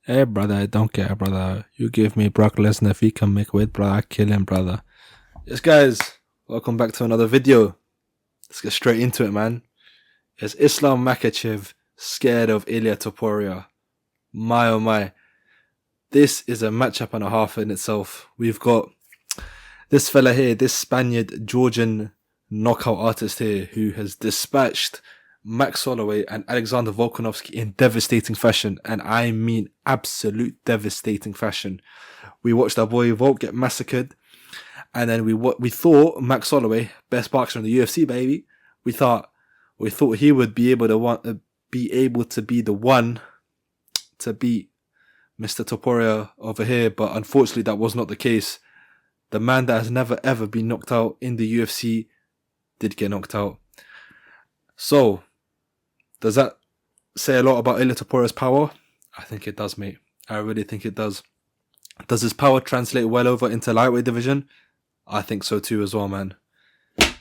Hey, brother, I don't care, brother. You give me Brock Lesnar if he can make weight, brother. I kill him, brother. Yes, guys, welcome back to another video. Let's get straight into it, man. Is Islam Makhachev scared of Ilia Topuria? My oh my. This is a matchup and a half in itself. We've got this fella here, this Spaniard Georgian knockout artist here, who has dispatched Max Holloway and Alexander Volkanovski in devastating fashion, and I mean absolute devastating fashion. We watched our boy Volk get massacred, and then we thought Max Holloway, best boxer in the UFC, baby. We thought he would be able to be the one to beat Mr. Topuria over here, but unfortunately that was not the case. The man that has never ever been knocked out in the UFC did get knocked out. So, does that say a lot about Ilia Topuria's power? I think it does, mate. I really think it does. Does his power translate well over into lightweight division? I think so too as well, man.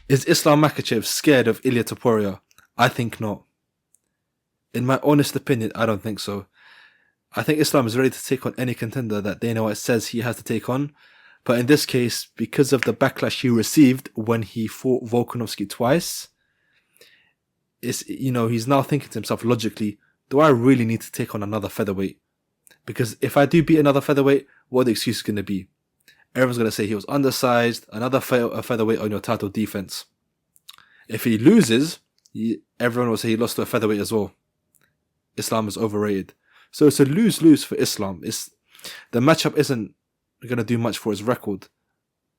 Is Islam Makhachev scared of Ilia Topuria? I think not. In my honest opinion, I don't think so. I think Islam is ready to take on any contender that Dana White says he has to take on. But in this case, because of the backlash he received when he fought Volkanovski twice, he's now thinking to himself logically, do I really need to take on another featherweight? Because if I do beat another featherweight, what are the excuses going to be? Everyone's going to say he was undersized, another featherweight on your title defense. If he loses, everyone will say he lost to a featherweight as well. Islam is overrated. So it's a lose-lose for Islam. The matchup isn't going to do much for his record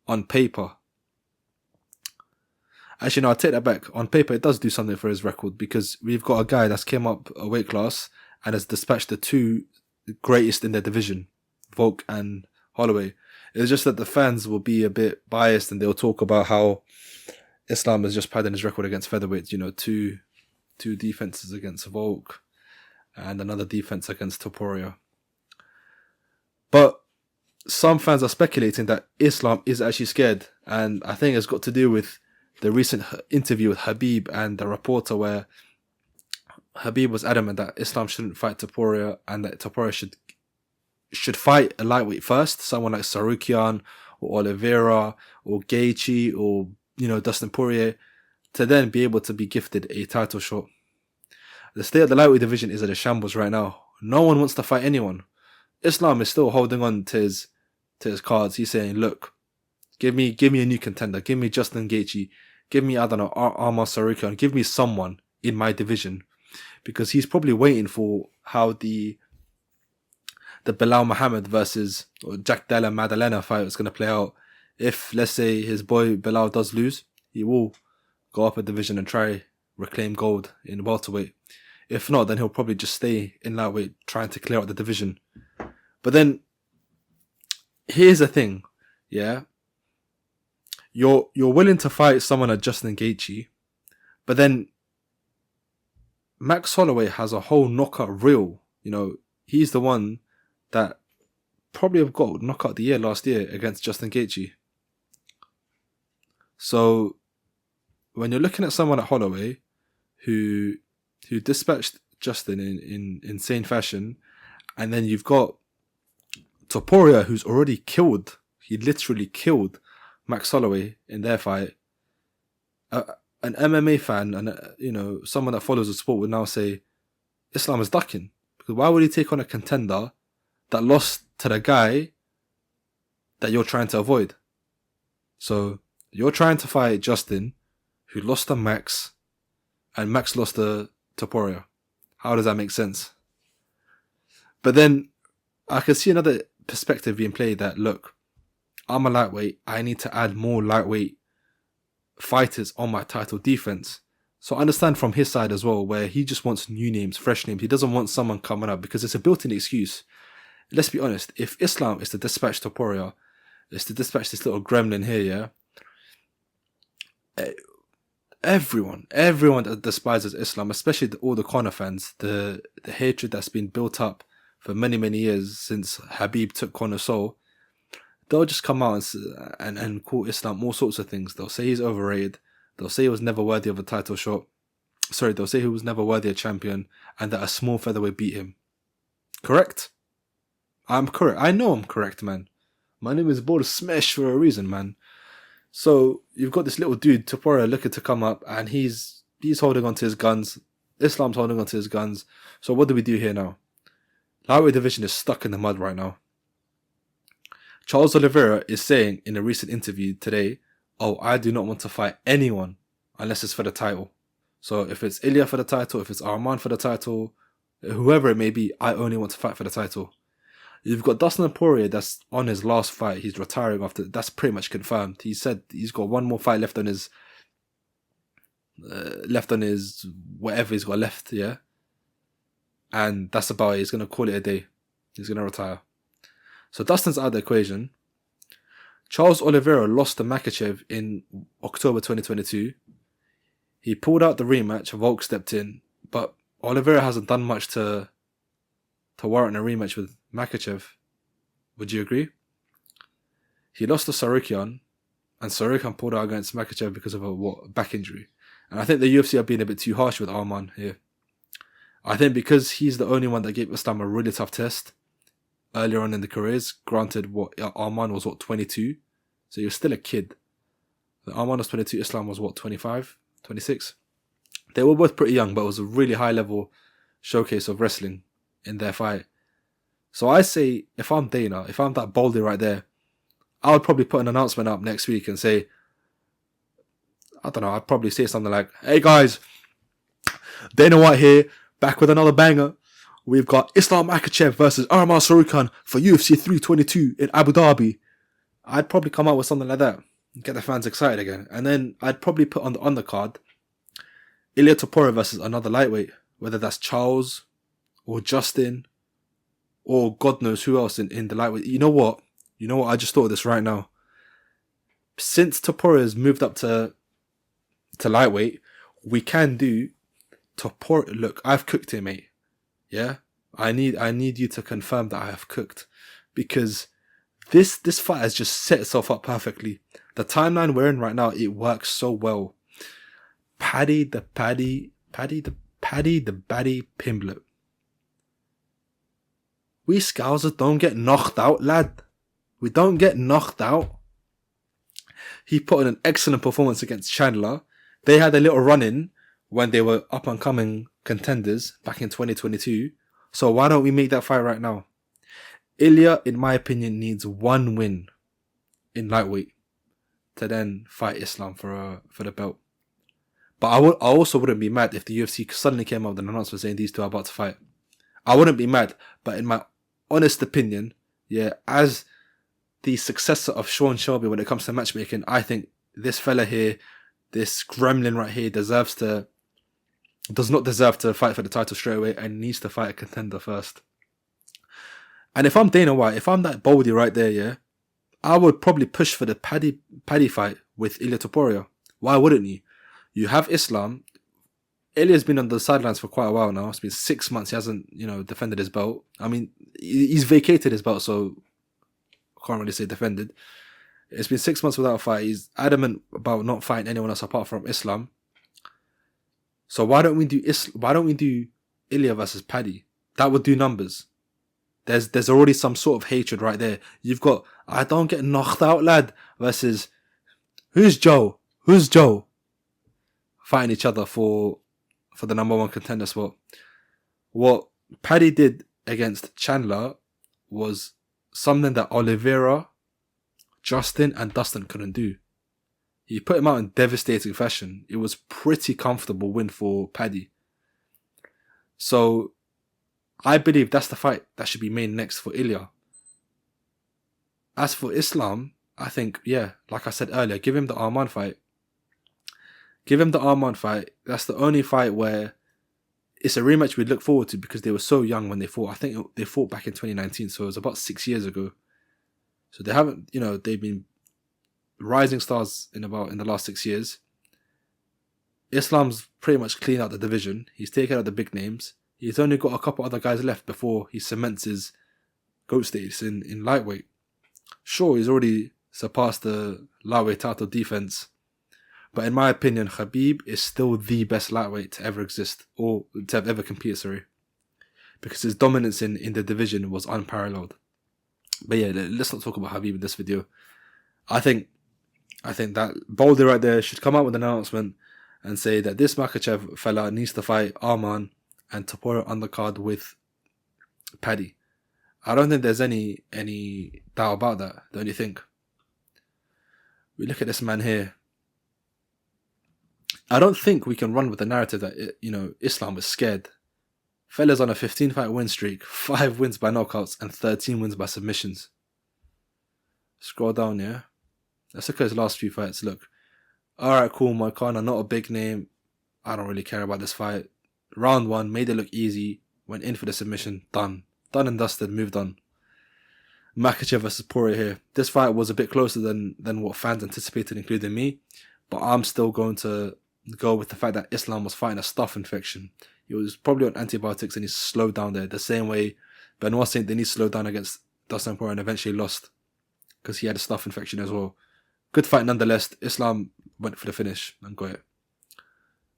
on paper. Actually, no, I take that back. On paper, it does do something for his record because we've got a guy that's came up a weight class and has dispatched the two greatest in their division, Volk and Holloway. It's just that the fans will be a bit biased and they'll talk about how Islam has just padding his record against featherweights. Two defenses against Volk and another defense against Topuria. But some fans are speculating that Islam is actually scared, and I think it's got to do with the recent interview with Habib and the reporter where Habib was adamant that Islam shouldn't fight Topuria and that Topuria should fight a lightweight first, someone like Sarukian or Oliveira or Gaethje or Dustin Poirier, to then be able to be gifted a title shot. The state of the lightweight division is at a shambles right now. No one wants to fight anyone. Islam is still holding on to his cards. He's saying, look, give me a new contender. Give me Justin Gaethje. Give me, I don't know, Armar Sarukian. Give me someone in my division. Because he's probably waiting for how the Belal Muhammad versus Jack Della Maddalena fight is going to play out. If, let's say, his boy Belal does lose, he will go up a division and try reclaim gold in welterweight. If not, then he'll probably just stay in lightweight trying to clear out the division. But then, here's the thing, yeah? You're willing to fight someone like Justin Gaethje, but then Max Holloway has a whole knockout reel. He's the one that probably have got knockout of the year last year against Justin Gaethje. So when you're looking at someone like Holloway, who dispatched Justin in insane fashion, and then you've got Topuria, who's already killed. He literally killed Max Holloway in their fight. An MMA fan and someone that follows the sport would now say Islam is ducking, because why would he take on a contender that lost to the guy that you're trying to avoid? So you're trying to fight Justin, who lost to Max, and Max lost to Topuria. How does that make sense? But then I can see another perspective being played that, look, I'm a lightweight. I need to add more lightweight fighters on my title defense. So I understand from his side as well, where he just wants new names, fresh names. He doesn't want someone coming up because it's a built-in excuse. Let's be honest. If Islam is to dispatch Topuria, is to dispatch this little gremlin here, yeah, everyone that despises Islam, especially all the Conor fans, the hatred that's been built up for many, many years since Habib took Conor's soul, they'll just come out and call Islam all sorts of things. They'll say he's overrated. They'll say he was never worthy of a title shot. They'll say he was never worthy of champion and that a small featherweight beat him. Correct? I'm correct. I know I'm correct, man. My name is Border Smesh for a reason, man. So you've got this little dude, Topuria, looking to come up, and he's holding on to his guns. Islam's holding on to his guns. So what do we do here now? Lightweight division is stuck in the mud right now. Charles Oliveira is saying in a recent interview today, "Oh, I do not want to fight anyone unless it's for the title. So if it's Ilia for the title, if it's Arman for the title, whoever it may be, I only want to fight for the title." You've got Dustin Poirier that's on his last fight. He's retiring after. That's pretty much confirmed. He said he's got one more fight left on his whatever he's got left, yeah. And that's about it. He's gonna call it a day. He's gonna retire. So Dustin's out of the equation. Charles Oliveira lost to Makhachev in October 2022. He pulled out the rematch. Volk stepped in, but Oliveira hasn't done much to warrant a rematch with Makhachev. Would you agree? He lost to Sarukian, and Sarukian pulled out against Makhachev because of a back injury. And I think the UFC are being a bit too harsh with Arman here. I think because he's the only one that gave Islam a really tough test earlier on in the careers. Granted, Arman was 22, so he was still a kid. Arman was 22, Islam was 25, 26. They were both pretty young, but it was a really high level showcase of wrestling in their fight. So I say, if I'm Dana, if I'm that Baldy right there, I would probably put an announcement up next week and say, I don't know, I'd probably say something like, "Hey guys, Dana White here, back with another banger. We've got Islam Makhachev versus Arman Sarukian for UFC 322 in Abu Dhabi." I'd probably come out with something like that, get the fans excited again. And then I'd probably put on the undercard Ilia Topuria versus another lightweight, whether that's Charles or Justin or God knows who else in the lightweight. You know what? I just thought of this right now. Since Topuria has moved up to lightweight, we can do Topuria. Look, I've cooked him, mate. Yeah, I need you to confirm that I have cooked, because this fight has just set itself up perfectly. The timeline we're in right now, it works so well. Paddy the Baddy Pimblett. We Scousers don't get knocked out, lad. We don't get knocked out. He put in an excellent performance against Chandler. They had a little run-in when they were up-and-coming contenders back in 2022. So why don't we make that fight right now? Ilia, in my opinion, needs one win in lightweight to then fight Islam for the belt. But I also wouldn't be mad if the UFC suddenly came out with an announcement saying these two are about to fight. I wouldn't be mad, but in my honest opinion, yeah, as the successor of Sean Shelby when it comes to matchmaking, I think this fella here, this gremlin right here, does not deserve to fight for the title straight away and needs to fight a contender first. And if I'm Dana White, if I'm that Baldy right there, yeah, I would probably push for the Paddy fight with Ilia Topuria. Why wouldn't you? You have Islam. Ilia's been on the sidelines for quite a while now. It's been 6 months. He hasn't, defended his belt. I mean, he's vacated his belt, so I can't really say defended. It's been 6 months without a fight. He's adamant about not fighting anyone else apart from Islam. So why don't we do Ilia versus Paddy? That would do numbers. There's already some sort of hatred right there. You've got I don't get knocked out, lad, versus who's Joe fighting each other for the number one contender spot. What Paddy did against Chandler was something that Oliveira, Justin, and Dustin couldn't do. He put him out in devastating fashion. It was pretty comfortable win for Paddy. So I believe that's the fight that should be made next for Ilia. As for Islam, I think, yeah, like I said earlier, give him the Arman fight. That's the only fight where it's a rematch we'd look forward to because they were so young when they fought. I think they fought back in 2019, so it was about 6 years ago. So they haven't, they've been rising stars in the last 6 years. Islam's pretty much cleaned out the division. He's taken out the big names. He's only got a couple other guys left before he cements his GOAT status in lightweight. Sure, he's already surpassed the lightweight title defense. But in my opinion, Khabib is still the best lightweight to ever exist, or to have ever competed, because his dominance in the division was unparalleled. But yeah, let's not talk about Khabib in this video. I think that Baldy right there should come out with an announcement and say that this Makhachev fella needs to fight Arman and Topuria undercard with Paddy. I don't think there's any doubt about that, don't you think? We look at this man here. I don't think we can run with the narrative that, Islam was scared. Fella's on a 15-fight win streak, 5 wins by knockouts and 13 wins by submissions. Scroll down, yeah? Let's look at his last few fights. Look. Alright, cool, Moicano, not a big name. I don't really care about this fight. Round 1, made it look easy. Went in for the submission. Done. Done and dusted, moved on. Makhachev versus Poirier here. This fight was a bit closer than what fans anticipated, including me. But I'm still going to go with the fact that Islam was fighting a staph infection. He was probably on antibiotics and he's slowed down there. The same way Benoit Saint Denis slowed down against Dustin Poirier and eventually lost. Because he had a staph infection as well. Good fight nonetheless. Islam went for the finish and got it.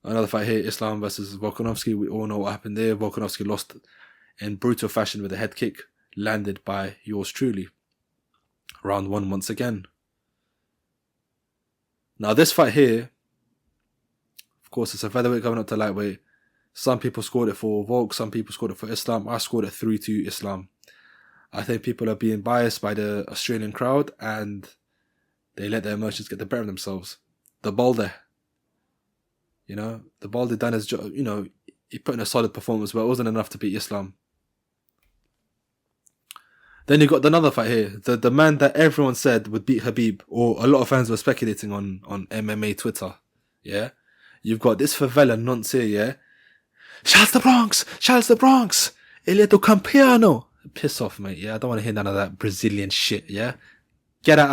Another fight here, Islam versus Volkanovski. We all know what happened there. Volkanovski lost in brutal fashion with a head kick landed by yours truly. Round 1 once again. Now this fight here, of course, it's a featherweight going up to lightweight. Some people scored it for Volk, some people scored it for Islam. I scored it 3-2 Islam. I think people are being biased by the Australian crowd and they let their emotions get the better of themselves. The Baldy, the Baldy done his job. He put in a solid performance, but it wasn't enough to beat Islam. Then you got another fight here. The man that everyone said would beat Khabib, or a lot of fans were speculating on MMA Twitter. Yeah, you've got this favela nonce here. Yeah, Charles the Bronx, Ilia Topuria. Piss off, mate. Yeah, I don't want to hear none of that Brazilian shit. Yeah, get that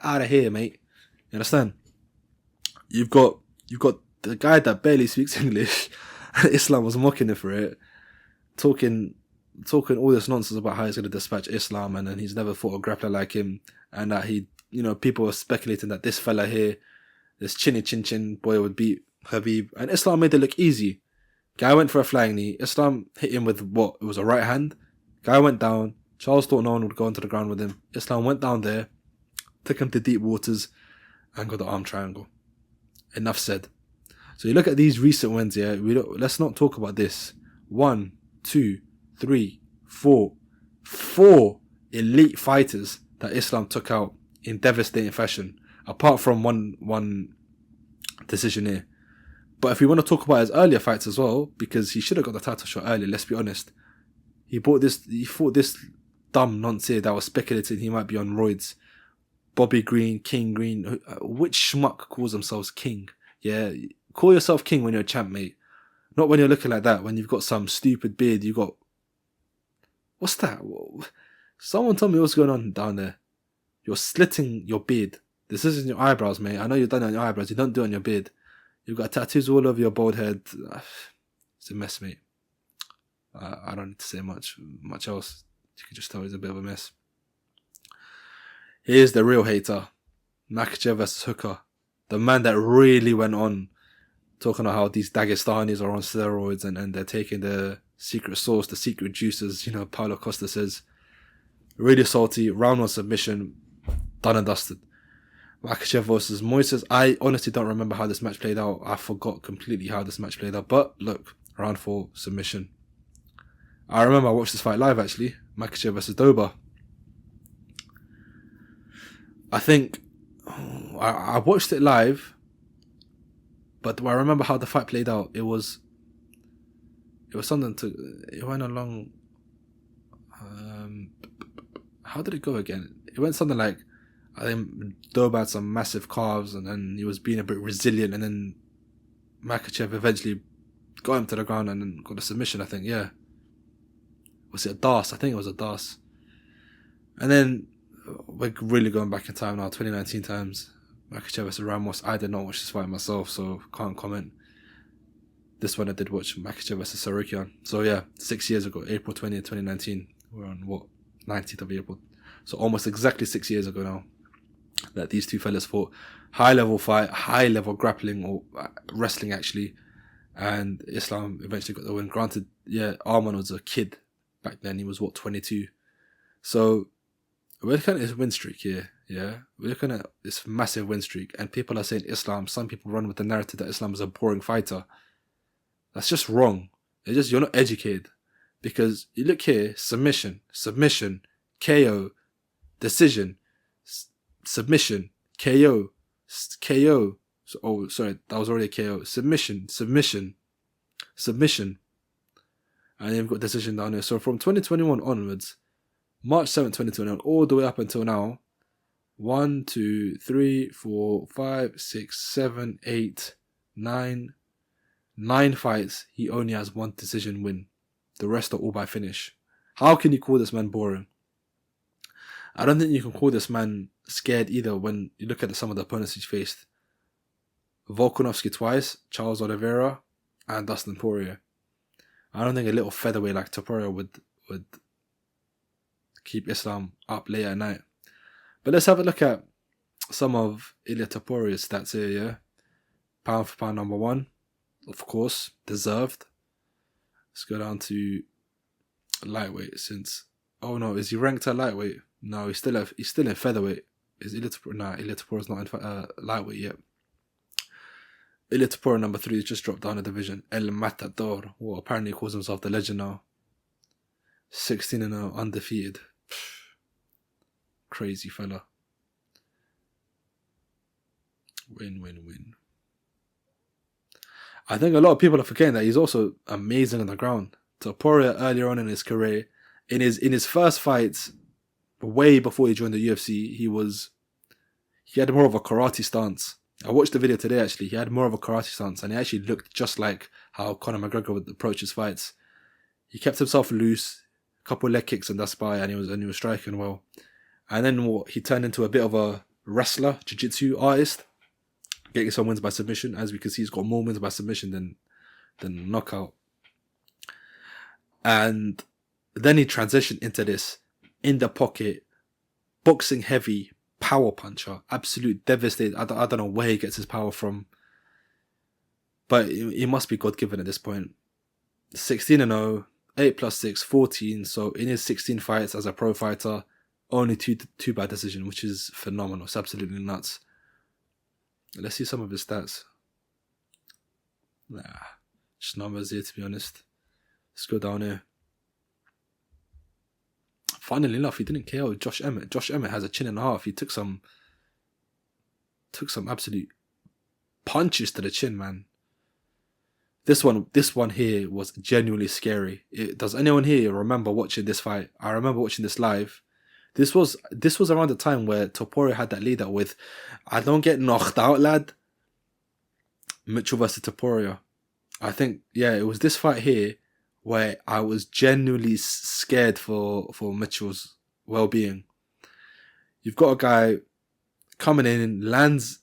out of here, mate. You understand? You've got the guy that barely speaks English. Islam was mocking him for it, talking all this nonsense about how he's going to dispatch Islam and then he's never fought a grappler like him, and that people were speculating that this fella here, this chinny chin chin boy, would beat Khabib, and Islam made it look easy. Guy went for a flying knee. Islam hit him with what? It was a right hand. Guy went down. Charles thought no one would go onto the ground with him. Islam went down there, took him to deep waters, and got the arm triangle. Enough said. So you look at these recent wins here. Let's not talk about this. 1, 2, 3, 4. 4 elite fighters that Islam took out in devastating fashion. Apart from one decision here. But if we want to talk about his earlier fights as well, because he should have got the title shot earlier, let's be honest. He fought this dumb nonce that was speculating he might be on roids. Bobby Green, King Green. Which schmuck calls themselves king? Yeah, call yourself king when you're a champ, mate. Not when you're looking like that, when you've got some stupid beard. You got... What's that? Someone tell me what's going on down there. You're slitting your beard. This isn't your eyebrows, mate. I know you've done it on your eyebrows. You don't do it on your beard. You've got tattoos all over your bald head. It's a mess, mate. I don't need to say much else. You can just tell it's a bit of a mess. Here's the real hater. Makhachev versus Hooker. The man that really went on talking about how these Dagestanis are on steroids and they're taking the secret sauce, the secret juices, Paulo Costa says. Really salty. Round 1 submission. Done and dusted. Makhachev versus Moises. I honestly don't remember how this match played out. I forgot completely how this match played out. But look, round 4 submission. I remember I watched this fight live actually. Makhachev versus Doba. I think I watched it live, but do I remember how the fight played out? It was something it went along. How did it go again? It went something like, I think Doba had some massive calves and then he was being a bit resilient, and then Makhachev eventually got him to the ground and then got a submission, I think, yeah. Was it a DAS? I think it was a DAS. And then, we're really going back in time now, 2019 times. Makhachev versus Ramos. I did not watch this fight myself, so can't comment. This one I did watch, Makhachev versus Sarukian. So yeah, 6 years ago, April 20th, 2019. We're on, 19th of April. So almost exactly 6 years ago now that these two fellas fought. High level fight, high level grappling, or wrestling actually. And Islam eventually got the win. Granted, yeah, Arman was a kid back then. He was 22. So we're looking at this win streak here. Yeah, we're looking at this massive win streak, and people are saying Islam. Some people run with the narrative that Islam is a boring fighter. That's just wrong. You're not educated, because you look here: submission, KO, decision, submission, KO, KO. Oh, sorry, that was already a KO. Submission, and then you've got decision down here. So from 2021 onwards, March 7th, 2021, all the way up until now, 1, 2, 3, 4, 5, 6, 7, 8, 9 fights. He only has one decision win. The rest are all by finish. How can you call this man boring? I don't think you can call this man scared either when you look at some of the opponents he's faced. Volkanovski twice, Charles Oliveira, and Dustin Poirier. I don't think a little featherweight like Topuria would keep Islam up late at night. But let's have a look at some of Ilia Topuria's stats here, yeah? Pound for pound number 1, of course, deserved. Let's go down to lightweight since... Oh no, is he ranked at lightweight? No, he's still in featherweight. Is Ilia Topuria? Nah, Ilia Topuria's not in lightweight yet. Ilia Topuria number 3 has just dropped down a division. El Matador. Well, apparently he calls himself the legend now. 16-0, undefeated. Crazy fella. Win. I think a lot of people are forgetting that he's also amazing on the ground. Topuria earlier on in his career, in his first fights, way before he joined the UFC, he had more of a karate stance. I watched the video today actually. He had more of a karate stance, and he actually looked just like how Conor McGregor would approach his fights. He kept himself loose, a couple of leg kicks and that's by, and he was striking well. And then he turned into a bit of a wrestler, jiu-jitsu artist, getting some wins by submission. As we can see, he's got more wins by submission than knockout. And then he transitioned into this in the pocket, boxing heavy power puncher, absolute devastator. I don't know where he gets his power from, but it must be God-given at this point. 16-0, 8 plus 6, 14. So in his 16 fights as a pro fighter, only two by decision, which is phenomenal. It's absolutely nuts. Let's see some of his stats. Nah, just numbers here, to be honest. Let's go down here. Funnily enough, he didn't KO Josh Emmett. Josh Emmett has a chin and a half. He took some absolute punches to the chin, man. This one here was genuinely scary. Does anyone here remember watching this fight? I remember watching this live. This was around the time where Topuria had that lead up with, I don't get knocked out, lad. Mitchell versus Topuria. I think, yeah, it was this fight here where I was genuinely scared for Mitchell's well-being. You've got a guy coming in, lands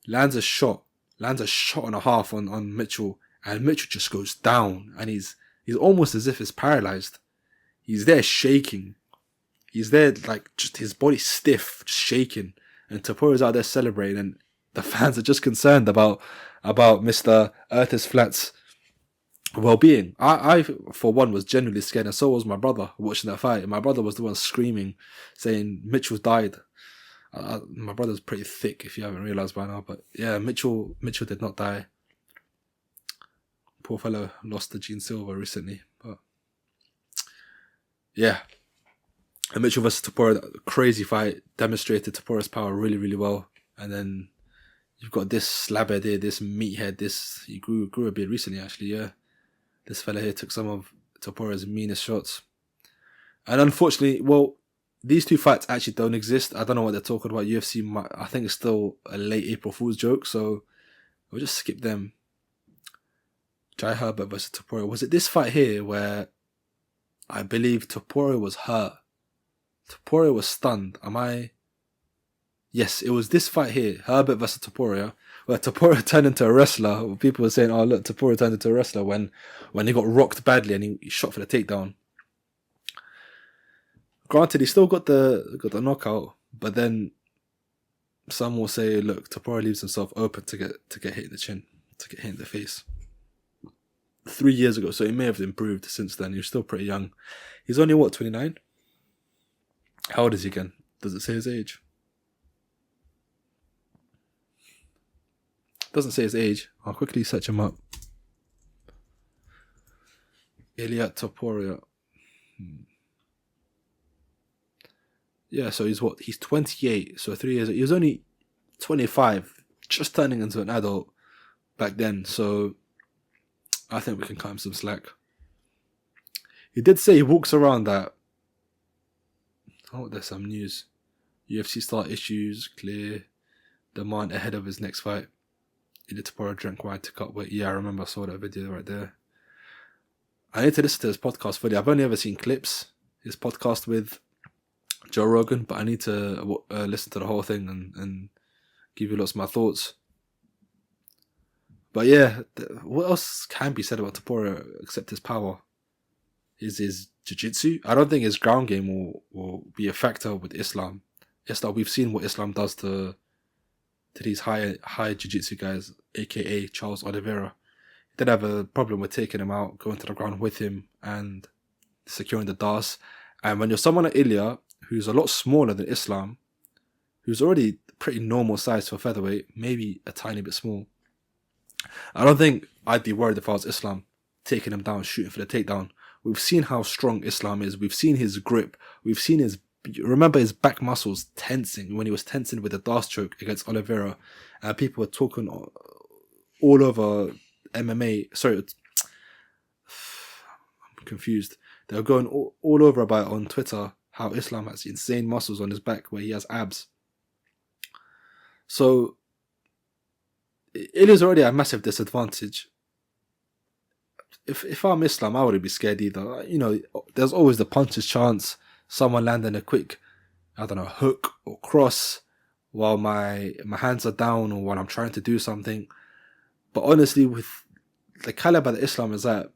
a shot and a half on Mitchell, and Mitchell just goes down, and he's almost as if he's paralyzed. He's there shaking. He's there like just his body stiff, just shaking, and Topuria's out there celebrating, and the fans are just concerned about Mr. Earth's Flat's well-being. I for one was genuinely scared, and so was my brother watching that fight. My brother was the one screaming, saying Mitchell's died. My brother's pretty thick, if you haven't realised by now, but yeah, Mitchell did not die. Poor fellow lost to Gene Silva recently, but yeah. And Mitchell versus Topuria, crazy fight, demonstrated Topuria's power really, really well. And then you've got this slabhead here, this meathead, he grew a beard recently actually, yeah. This fella here took some of Topuria's meanest shots. And unfortunately, well, these two fights actually don't exist. I don't know what they're talking about. UFC, I think it's still a late April Fool's joke, so we'll just skip them. Jai Herbert versus Topuria. Was it this fight here where I believe Topuria was hurt? Topuria was stunned. Yes, it was this fight here, Herbert versus Topuria, where Topuria turned into a wrestler. People were saying, oh look, Topuria turned into a wrestler when he got rocked badly and he shot for the takedown. Granted, he still got the knockout, but then some will say, look, Topuria leaves himself open to get hit in the chin, to get hit in the face. 3 years ago, so he may have improved since then. He was still pretty young. He's only, 29? How old is he again? Does it say his age? Doesn't say his age. I'll quickly search him up. Ilia Topuria. Yeah, so he's what? He's 28. So 3 years. He was only 25, just turning into an adult back then. So I think we can cut him some slack. He did say he walks around that. Oh, there's some news. UFC start issues clear. Demand ahead of his next fight. Ilia Topuria drank wine to cut weight. Yeah, I remember. I saw that video right there. I need to listen to his podcast fully. I've only ever seen clips. His podcast with Joe Rogan, but I need to listen to the whole thing and give you lots of my thoughts. But yeah, what else can be said about Topuria except his power? Is his jiu-jitsu? I don't think his ground game will be a factor with Islam. We've seen what Islam does to these high jiu-jitsu guys, aka Charles Oliveira. He did have a problem with taking him out, going to the ground with him, and securing the das. And when you're someone like Ilia, who's a lot smaller than Islam, who's already pretty normal size for featherweight, maybe a tiny bit small, I don't think I'd be worried if I was Islam, taking him down, shooting for the takedown. We've seen how strong Islam is. We've seen his grip. We've seen remember his back muscles tensing when he was tensing with the das choke against Oliveira. And people were talking all over MMA. Sorry, I'm confused. They were going all over about it on Twitter, how Islam has insane muscles on his back where he has abs. So it is already a massive disadvantage. If I'm Islam, I wouldn't be scared either. You know, there's always the puncher's chance, someone landing a quick, I don't know, hook or cross while my hands are down or while I'm trying to do something. But honestly, with the caliber that Islam is at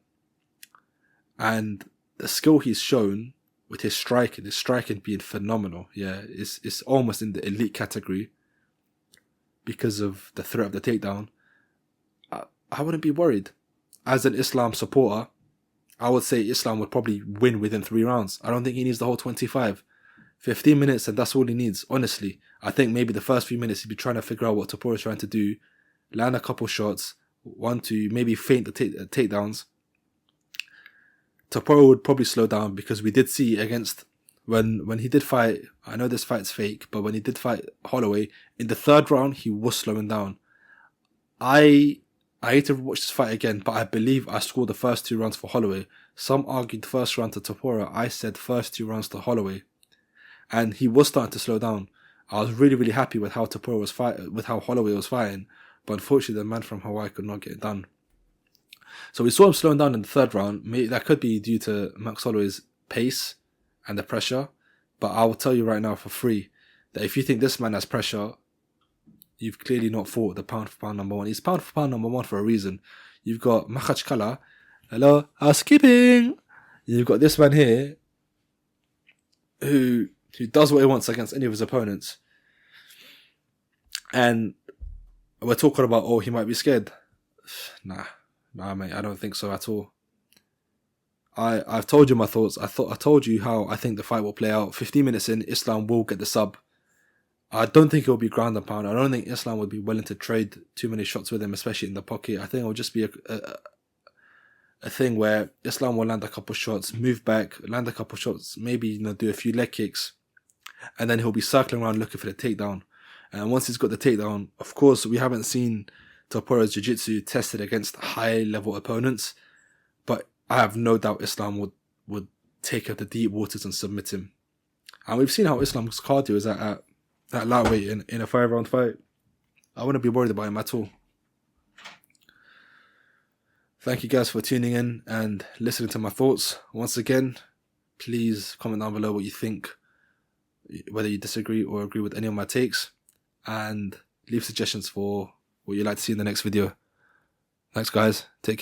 and the skill he's shown with his striking being phenomenal, yeah, it's almost in the elite category because of the threat of the takedown. I wouldn't be worried. As an Islam supporter, I would say Islam would probably win within 3 rounds. I don't think he needs the whole 25. 15 minutes and that's all he needs, honestly. I think maybe the first few minutes he'd be trying to figure out what Topuria is trying to do, land a couple shots, 1, 2, maybe feint the takedowns. Topuria would probably slow down because we did see against, when he did fight, I know this fight's fake, but when he did fight Holloway, in the 3rd round, he was slowing down. I need to watch this fight again, but I believe I scored the first 2 rounds for Holloway. Some argued first round to Topuria. I said first 2 rounds to Holloway. And he was starting to slow down. I was really, really happy with how Topuria was fighting, with how Holloway was fighting. But unfortunately, the man from Hawaii could not get it done. So we saw him slowing down in the 3rd round. Maybe that could be due to Max Holloway's pace and the pressure. But I will tell you right now for free that if you think this man has pressure, you've clearly not fought the pound for pound number 1. He's pound for pound number 1 for a reason. You've got Makhachev. Hello, housekeeping. You've got this man here who does what he wants against any of his opponents. And we're talking about, oh, he might be scared. Nah, mate, I don't think so at all. I've told you my thoughts. I told you how I think the fight will play out. 15 minutes in, Islam will get the sub. I don't think it will be ground and pound. I don't think Islam would be willing to trade too many shots with him, especially in the pocket. I think it will just be a thing where Islam will land a couple shots, move back, land a couple shots, maybe do a few leg kicks, and then he'll be circling around looking for the takedown. And once he's got the takedown, of course, we haven't seen Topuria's jiu-jitsu tested against high-level opponents, but I have no doubt Islam would take up the deep waters and submit him. And we've seen how Islam's cardio is at lightweight in a 5-round fight. I wouldn't be worried about him at all. Thank you guys for tuning in and listening to my thoughts. Once again, please comment down below what you think, whether you disagree or agree with any of my takes, and leave suggestions for what you'd like to see in the next video. Thanks guys, take care.